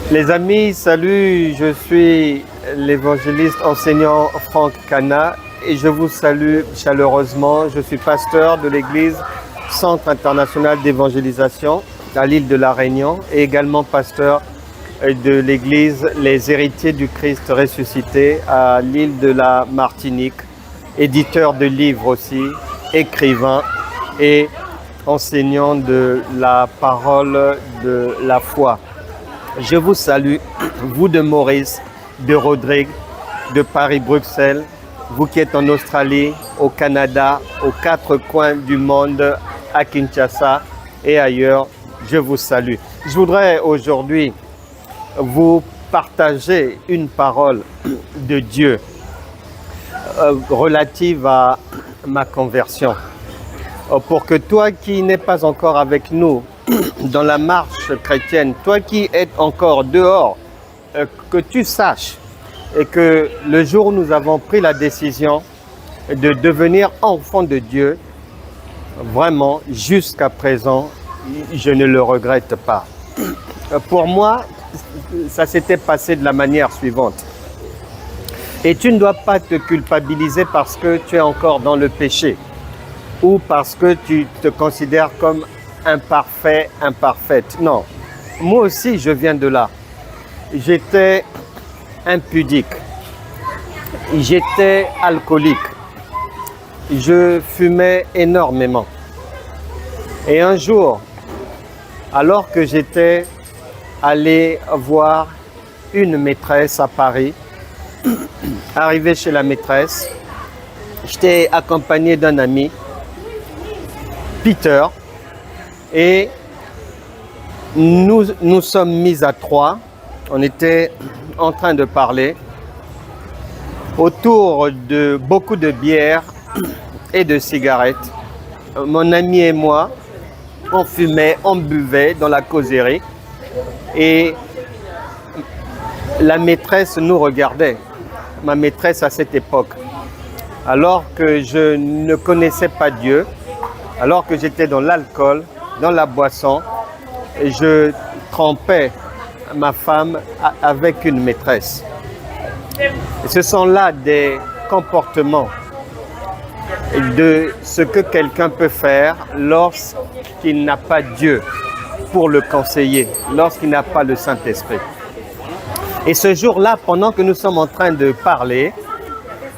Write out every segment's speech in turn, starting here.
Les amis, salut, je suis l'évangéliste enseignant Franck Cana et je vous salue chaleureusement. Je suis pasteur de l'église Centre international d'évangélisation à l'île de la Réunion et également pasteur de l'église Les Héritiers du Christ ressuscité à l'île de la Martinique, éditeur de livres aussi, écrivain et enseignant de la parole de la foi. Je vous salue, vous de Maurice, de Rodrigue, de Paris-Bruxelles, vous qui êtes en Australie, au Canada, aux quatre coins du monde, à Kinshasa et ailleurs, je vous salue. Je voudrais aujourd'hui vous partager une parole de Dieu relative à ma conversion. Pour que toi qui n'es pas encore avec nous dans la marche chrétienne, toi qui es encore dehors, que tu saches et que le jour où nous avons pris la décision de devenir enfant de Dieu, vraiment, jusqu'à présent, je ne le regrette pas. Pour moi, ça s'était passé de la manière suivante. Et tu ne dois pas te culpabiliser parce que tu es encore dans le péché ou parce que tu te considères comme imparfait, imparfaite. Non, moi aussi je viens de là. J'étais impudique, j'étais alcoolique, je fumais énormément. Et un jour, alors que j'étais allé voir une maîtresse à Paris, arrivé chez la maîtresse, j'étais accompagné d'un ami, Peter, et nous sommes mis à trois. On était en train de parler autour de beaucoup de bières et de cigarettes. Mon ami et moi, on fumait, on buvait dans la causerie et la maîtresse nous regardait, ma maîtresse à cette époque. Alors que je ne connaissais pas Dieu, alors que j'étais dans l'alcool, dans la boisson, je trompais ma femme avec une maîtresse. Et ce sont là des comportements de ce que quelqu'un peut faire lorsqu'il n'a pas Dieu pour le conseiller, lorsqu'il n'a pas le Saint-Esprit. Et ce jour-là, pendant que nous sommes en train de parler,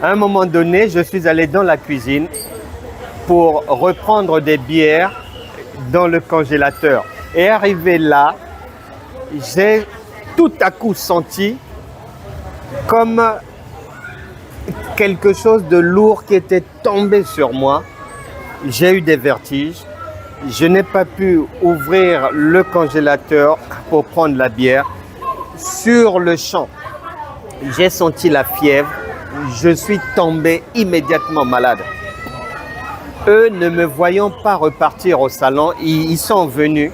à un moment donné, je suis allé dans la cuisine pour reprendre des bières dans le congélateur. Et arrivé là, j'ai tout à coup senti comme quelque chose de lourd qui était tombé sur moi. J'ai eu des vertiges. Je n'ai pas pu ouvrir le congélateur pour prendre la bière. Sur le champ, j'ai senti la fièvre. Je suis tombé immédiatement malade. Eux, ne me voyant pas repartir au salon, ils sont venus.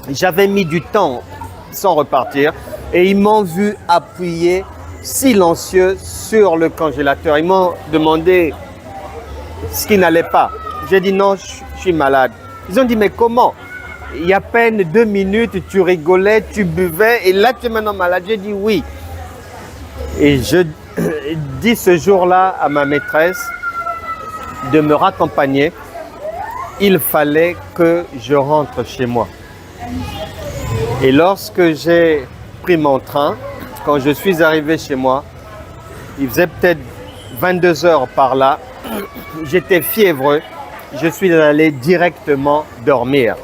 J'avais mis du temps sans repartir et ils m'ont vu appuyer silencieux sur le congélateur. Ils m'ont demandé ce qui n'allait pas. J'ai dit non, je suis malade. Ils ont dit mais comment? Il y a à peine 2 minutes, tu rigolais, tu buvais et là tu es maintenant malade. J'ai dit oui. Et je dis ce jour-là à ma maîtresse de me raccompagner. Il fallait que je rentre chez moi. Et lorsque j'ai pris mon train, quand je suis arrivé chez moi, il faisait peut-être 22 heures par là, j'étais fiévreux, je suis allé directement dormir.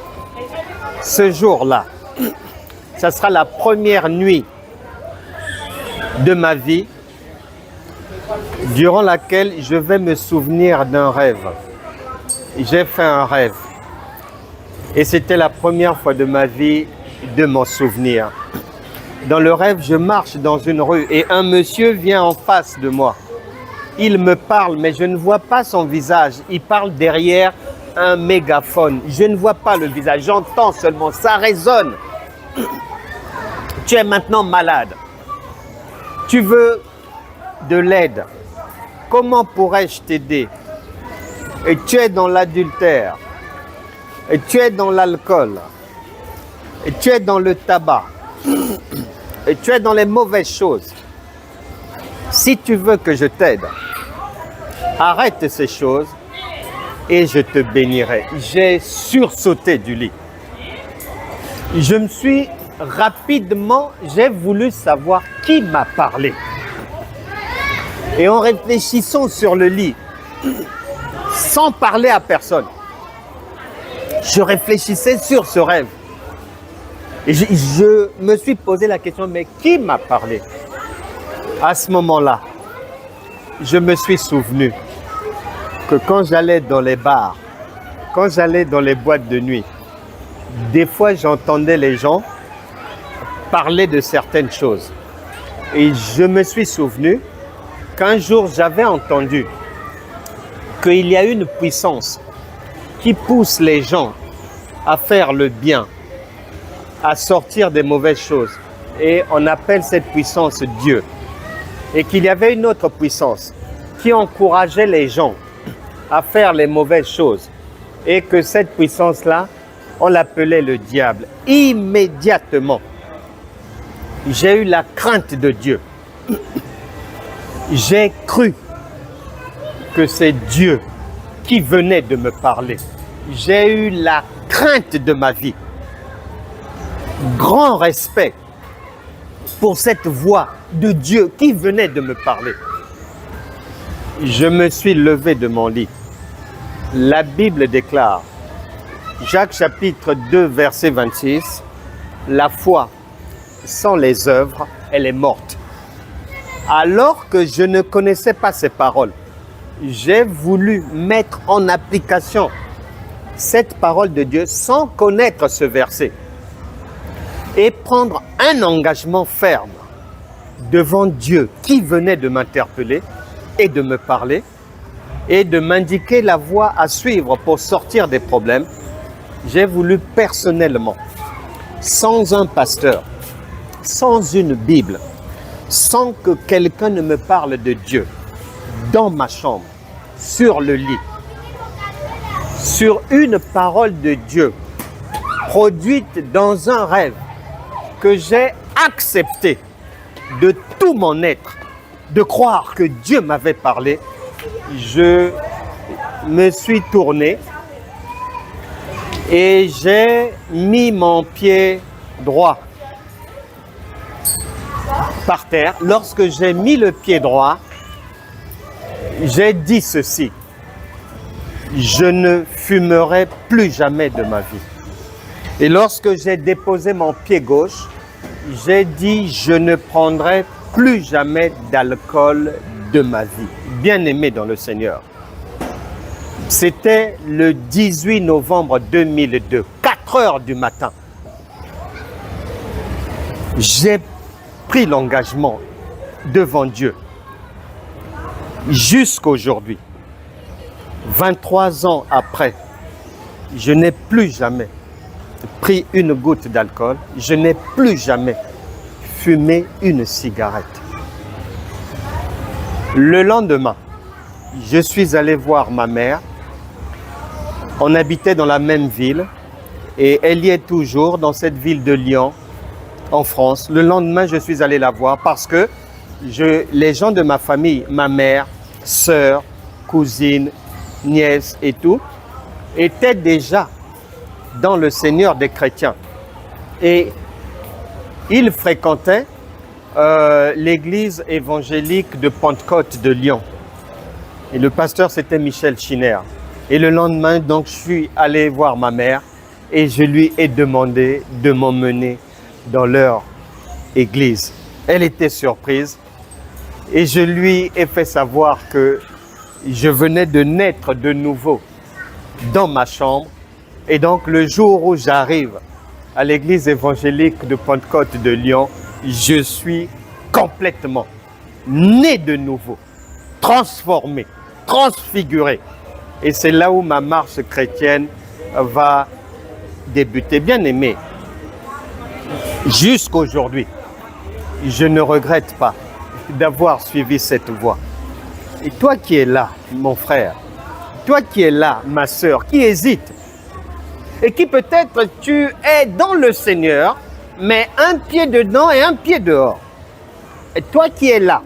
Ce jour-là, ça sera la première nuit de ma vie durant laquelle je vais me souvenir d'un rêve. J'ai fait un rêve. Et c'était la première fois de ma vie de m'en souvenir. Dans le rêve, je marche dans une rue et un monsieur vient en face de moi. Il me parle, mais je ne vois pas son visage. Il parle derrière un mégaphone. Je ne vois pas le visage, j'entends seulement, ça résonne. Tu es maintenant malade. Tu veux de l'aide. Comment pourrais-je t'aider? Et tu es dans l'adultère. Et tu es dans l'alcool. Et tu es dans le tabac. et tu es dans les mauvaises choses. Si tu veux que je t'aide, arrête ces choses et je te bénirai. J'ai sursauté du lit. Je me suis rapidement, j'ai voulu savoir qui m'a parlé. Et en réfléchissant sur le lit, sans parler à personne, je réfléchissais sur ce rêve. Et je me suis posé la question, mais qui m'a parlé? À ce moment-là, je me suis souvenu que quand j'allais dans les bars, quand j'allais dans les boîtes de nuit, des fois j'entendais les gens parler de certaines choses. Et je me suis souvenu qu'un jour j'avais entendu qu'il y a une puissance qui pousse les gens à faire le bien, à sortir des mauvaises choses. Et on appelle cette puissance Dieu. Et qu'il y avait une autre puissance qui encourageait les gens à faire les mauvaises choses. Et que cette puissance-là, on l'appelait le diable. Immédiatement, j'ai eu la crainte de Dieu. J'ai cru que c'est Dieu qui venait de me parler. J'ai eu la crainte de ma vie. Grand respect pour cette voix de Dieu qui venait de me parler. Je me suis levé de mon lit. La Bible déclare, Jacques chapitre 2, verset 26, la foi sans les œuvres, elle est morte. Alors que je ne connaissais pas ces paroles, j'ai voulu mettre en application cette parole de Dieu sans connaître ce verset et prendre un engagement ferme devant Dieu qui venait de m'interpeller et de me parler et de m'indiquer la voie à suivre pour sortir des problèmes. J'ai voulu personnellement, sans un pasteur, sans une Bible, sans que quelqu'un ne me parle de Dieu, dans ma chambre, sur le lit, sur une parole de Dieu, produite dans un rêve que j'ai accepté de tout mon être, de croire que Dieu m'avait parlé, je me suis tourné et j'ai mis mon pied droit par terre. Lorsque j'ai mis le pied droit, j'ai dit ceci: je ne fumerai plus jamais de ma vie. Et lorsque j'ai déposé mon pied gauche, j'ai dit: je ne prendrai plus jamais d'alcool de ma vie. Bien-aimé dans le Seigneur. C'était le 18 novembre 2002, 4 heures du matin. J'ai pris l'engagement devant Dieu. Jusqu'aujourd'hui, 23 ans après, je n'ai plus jamais pris une goutte d'alcool, je n'ai plus jamais fumé une cigarette. Le lendemain, je suis allé voir ma mère. On habitait dans la même ville et elle y est toujours, dans cette ville de Lyon, en France. Le lendemain, je suis allé la voir parce que les gens de ma famille, ma mère, sœur, cousine, nièce et tout, étaient déjà dans le Seigneur des chrétiens. Et ils fréquentaient l'église évangélique de Pentecôte de Lyon. Et le pasteur, c'était Michel Chiner. Et le lendemain, donc, je suis allé voir ma mère et je lui ai demandé de m'emmener dans leur église. Elle était surprise et je lui ai fait savoir que je venais de naître de nouveau dans ma chambre. Et donc, le jour où j'arrive à l'église évangélique de Pentecôte de Lyon, je suis complètement né de nouveau, transformé, transfiguré. Et c'est là où ma marche chrétienne va débuter. Bien aimé, jusqu'aujourd'hui, je ne regrette pas d'avoir suivi cette voie. Et toi qui es là, mon frère, toi qui es là, ma sœur, qui hésite, et qui peut-être tu es dans le Seigneur, mais un pied dedans et un pied dehors. Et toi qui es là,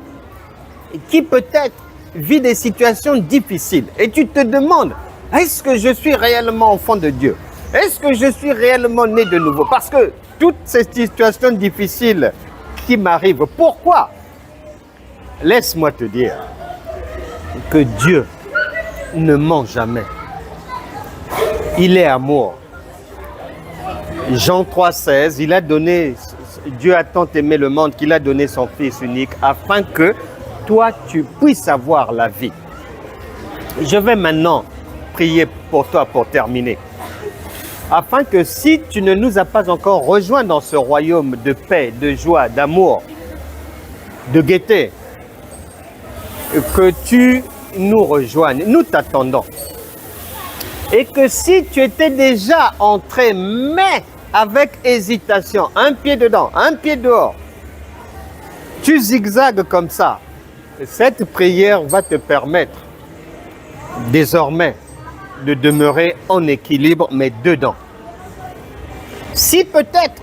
et qui peut-être vit des situations difficiles, et tu te demandes, est-ce que je suis réellement enfant de Dieu? Est-ce que je suis réellement né de nouveau? Parce que toutes ces situations difficiles qui m'arrivent, pourquoi? Laisse-moi te dire que Dieu ne ment jamais. Il est amour. Jean 3,16, il a donné, Dieu a tant aimé le monde qu'il a donné son Fils unique afin que toi tu puisses avoir la vie. Je vais maintenant prier pour toi pour terminer. Afin que si tu ne nous as pas encore rejoints dans ce royaume de paix, de joie, d'amour, de gaieté, que tu nous rejoignes, nous t'attendons. Et que si tu étais déjà entré, mais avec hésitation, un pied dedans, un pied dehors, tu zigzagues comme ça, cette prière va te permettre désormais de demeurer en équilibre, mais dedans. Si peut-être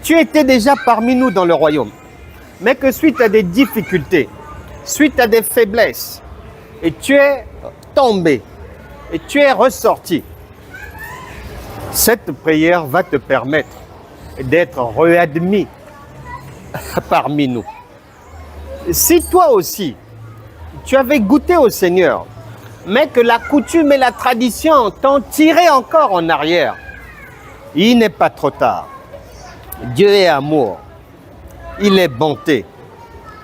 tu étais déjà parmi nous dans le royaume, mais que suite à des difficultés, suite à des faiblesses, et tu es tombé, et tu es ressorti, cette prière va te permettre d'être réadmis parmi nous. Si toi aussi, tu avais goûté au Seigneur, mais que la coutume et la tradition t'ont tiré encore en arrière, il n'est pas trop tard. Dieu est amour, il est bonté.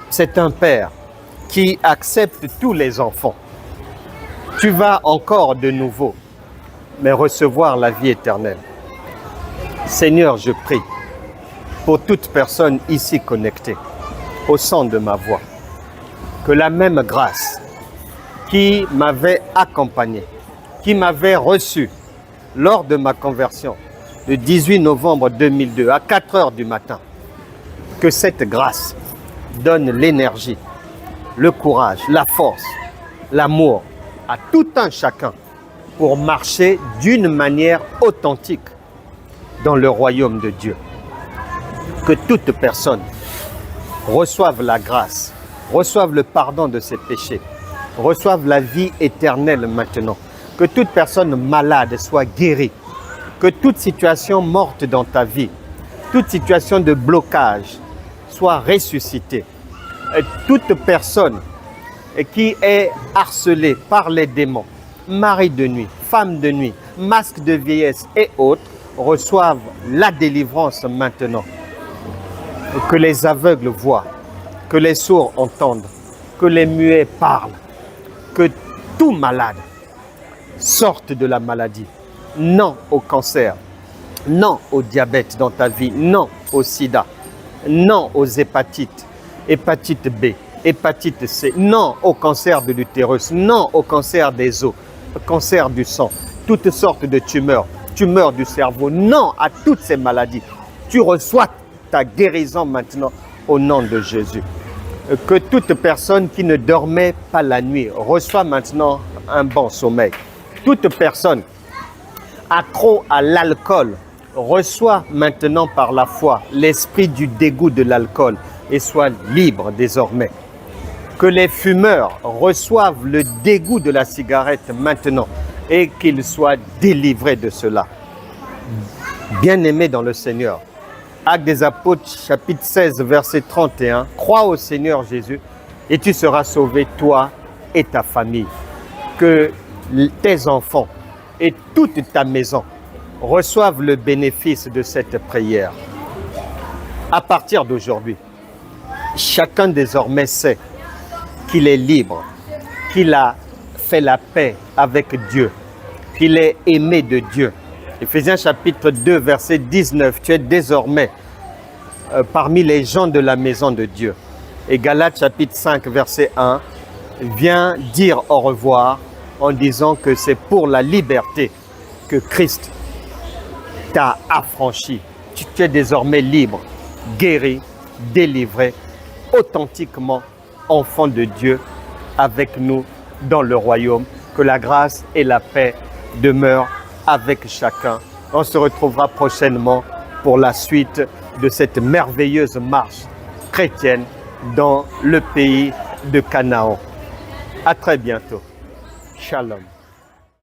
C'est un Père qui accepte tous les enfants. Tu vas encore de nouveau, mais recevoir la vie éternelle. Seigneur, je prie pour toute personne ici connectée, au son de ma voix, que la même grâce qui m'avait accompagné, qui m'avait reçu lors de ma conversion, le 18 novembre 2002, à 4 heures du matin, que cette grâce donne l'énergie, le courage, la force, l'amour à tout un chacun pour marcher d'une manière authentique dans le royaume de Dieu. Que toute personne reçoive la grâce, reçoive le pardon de ses péchés, reçoive la vie éternelle maintenant. Que toute personne malade soit guérie. Que toute situation morte dans ta vie, toute situation de blocage soit ressuscitée. Et toute personne qui est harcelée par les démons, mari de nuit, femme de nuit, masque de vieillesse et autres, reçoivent la délivrance maintenant. Que les aveugles voient, que les sourds entendent, que les muets parlent, que tout malade sorte de la maladie. Non au cancer, non au diabète dans ta vie, non au sida, non aux hépatites, hépatite B, hépatite C, non au cancer de l'utérus, non au cancer des os, cancer du sang, toutes sortes de tumeurs, tumeurs du cerveau, non à toutes ces maladies. Tu reçois ta guérison maintenant au nom de Jésus. Que toute personne qui ne dormait pas la nuit reçoit maintenant un bon sommeil. Toute personne accro à l'alcool reçoit maintenant par la foi l'esprit du dégoût de l'alcool et soit libre désormais. Que les fumeurs reçoivent le dégoût de la cigarette maintenant et qu'ils soient délivrés de cela. Bien-aimés dans le Seigneur, Actes des Apôtres, chapitre 16, verset 31, crois au Seigneur Jésus et tu seras sauvé, toi et ta famille. Que tes enfants et toute ta maison reçoivent le bénéfice de cette prière. À partir d'aujourd'hui, chacun désormais sait qu'il est libre, qu'il a fait la paix avec Dieu, qu'il est aimé de Dieu. Éphésiens chapitre 2, verset 19, tu es désormais parmi les gens de la maison de Dieu. Et Galates chapitre 5, verset 1, vient dire au revoir en disant que c'est pour la liberté que Christ t'a affranchi. Tu es désormais libre, guéri, délivré, authentiquement enfant de Dieu avec nous dans le royaume. Que la grâce et la paix demeurent avec chacun. On se retrouvera prochainement pour la suite de cette merveilleuse marche chrétienne dans le pays de Canaan. À très bientôt. Shalom.